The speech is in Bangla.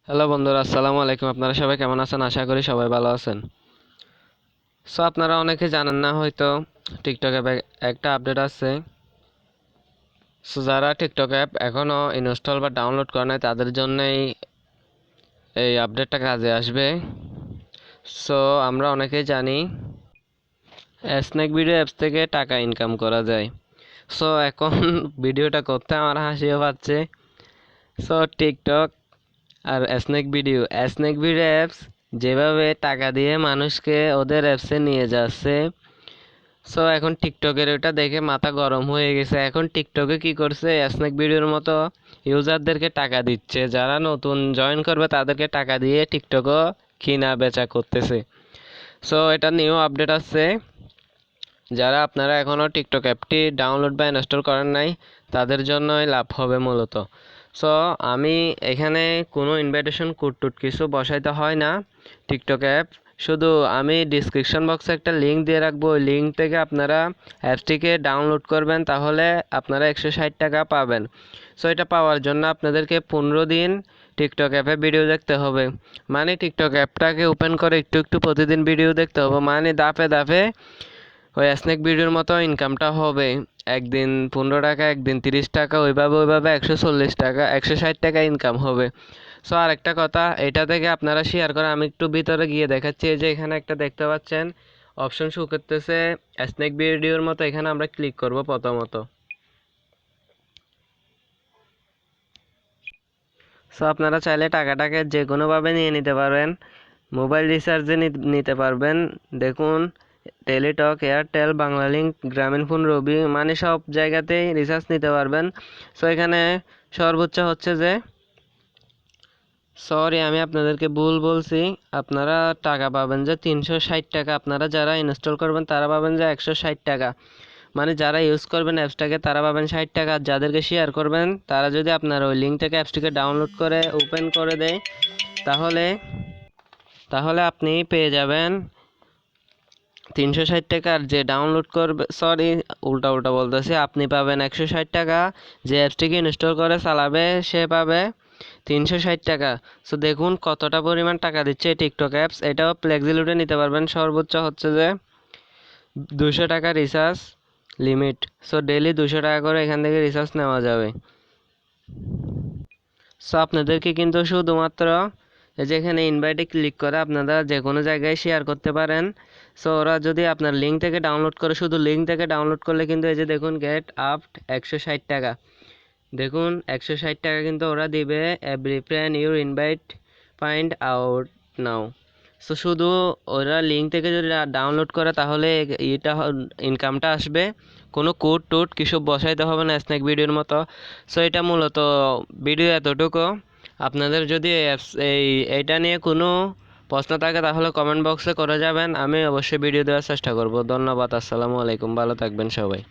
হ্যালো বন্ধুরা, আসসালামু আলাইকুম। আপনারা সবাই কেমন আছেন? আশা করি সবাই ভালো আছেন। আপনারা অনেকে জানেন না হয়তো টিকটক অ্যাপে একটা আপডেট আছে। যারা টিকটক অ্যাপ এখনও ইনস্টল বা ডাউনলোড করে নাই তাদের জন্যই এই আপডেটটা কাজে আসবে। আমরা অনেকেই জানি স্ন্যাক ভিডিও অ্যাপস থেকে টাকা ইনকাম করা যায়। এখন ভিডিওটা করতে আমার হাসিও পাচ্ছে। টিকটক আর স্ন্যাক ভিডিও অ্যাপস যেভাবে টাকা দিয়ে মানুষকে ওদের অ্যাপসে নিয়ে যাচ্ছে, এখন টিকটকের ওটা দেখে মাথা গরম হয়ে গেছে। এখন টিকটকে কি করছে, স্ন্যাক ভিডিওর মতো ইউজারদেরকে টাকা দিচ্ছে, যারা নতুন জয়েন করবে তাদেরকে টাকা দিয়ে টিকটকও কিনা বেচা করতেছে। এটা নিউ আপডেট আছে। যারা আপনারা এখনও টিকটক অ্যাপটি ডাউনলোড বা ইনস্টল করেন নাই তাদের জন্যই লাভ হবে মূলত। আমি এখানে কোনো ইনভাইটেশন কোড টুড কিছু বসাইতে হয় না। টিকটক অ্যাপ শুধু আমি ডিসক্রিপশন বক্সে একটা লিঙ্ক দিয়ে রাখবো, ওই লিঙ্ক থেকে আপনারা অ্যাপসটিকে ডাউনলোড করবেন, তাহলে আপনারা 160 টাকা পাবেন। এটা পাওয়ার জন্য আপনাদেরকে 15 দিন টিকটক অ্যাপে ভিডিও দেখতে হবে। মানে টিকটক অ্যাপটাকে ওপেন করে একটু একটু প্রতিদিন ভিডিও দেখতে হবে, মানে ধাপে ধাপে ওই স্ন্যাক ভিডিওর মতো ইনকামটা হবে। একদিন 15 টাকা, একদিন 30 টাকা, ওইভাবে 140 টাকা, 160 টাকা ইনকাম হবে। আরেকটা কথা, এটা থেকে আপনারা শেয়ার করে, আমি একটু ভিতরে গিয়ে দেখাচ্ছি। এই যে এখানে একটা দেখতে পাচ্ছেন অপশন শো করতেছে স্ন্যাক ভিডিওর মতো, এখানে আমরা ক্লিক করব প্রথমত। আপনারা চাইলে টাকাটাকে যে কোনোভাবে নিয়ে নিতে পারবেন, মোবাইল রিচার্জে নিতে পারবেন। দেখুন, টেলিটক, এয়ারটেল, বাংলালিংক, গ্রামীণফোন, রবি, মানে সব জায়গাতেই রিচার্জ নিতে পারবেন। এখানে সর্বোচ্চ হচ্ছে যে, সরি আমি আপনাদেরকে ভুল বলছি, আপনারা টাকা পাবেন যে 360 টাকা। আপনারা যারা ইনস্টল করবেন তারা পাবেন যে 160 টাকা, মানে যারা ইউজ করবেন অ্যাপসটাকে তারা পাবেন 60 টাকা। আর যাদেরকে শেয়ার করবেন তারা যদি আপনার ওই লিঙ্ক থেকে অ্যাপসটিকে ডাউনলোড করে ওপেন করে দেয়, তাহলে তাহলে আপনি পেয়ে যাবেন 360 টাকা। আর যে ডাউনলোড করবে, সরি উল্টা উল্টা বলতেছি, আপনি পাবেন 160 টাকা। যে অ্যাপসটিকে ইনস্টল করে চালাবে সে পাবে 360 টাকা। দেখুন কতটা পরিমাণ টাকা দিচ্ছে টিকটক অ্যাপস। এটাও ফ্লেক্সিলোডে নিতে পারবেন। সর্বোচ্চ হচ্ছে যে 200 টাকা রিচার্জ লিমিট। ডেইলি 200 টাকা করে এখান থেকে রিচার্জ নেওয়া যাবে। আপনাদেরকে কিন্তু শুধুমাত্র এই যে এখানে ইনভাইটে ক্লিক করে আপনারা যে কোনো জায়গায় শেয়ার করতে পারেন। ওরা যদি আপনার লিঙ্ক থেকে ডাউনলোড করে, শুধু লিঙ্ক থেকে ডাউনলোড করলে কিন্তু এই যে দেখুন গেট আপ 160 টাকা। দেখুন 160 টাকা কিন্তু ওরা দিবে। Every friend your invite find out now. শুধু ওরা লিঙ্ক থেকে যদি ডাউনলোড করে তাহলে এটা ইনকামটা আসবে। কোনো কোড টোড কিছু বসাইতে হবে না স্ন্যাক ভিডিওর মতো। এটা মূলত ভিডিও এতটুকু। আপনাদের যদি এইটা নিয়ে কোনো প্রশ্ন থাকে তাহলে কমেন্ট বক্সে করে যাবেন, আমি অবশ্যই ভিডিও দেওয়ার চেষ্টা করব। ধন্যবাদ। আসসালামু আলাইকুম, ভালো থাকবেন সবাই।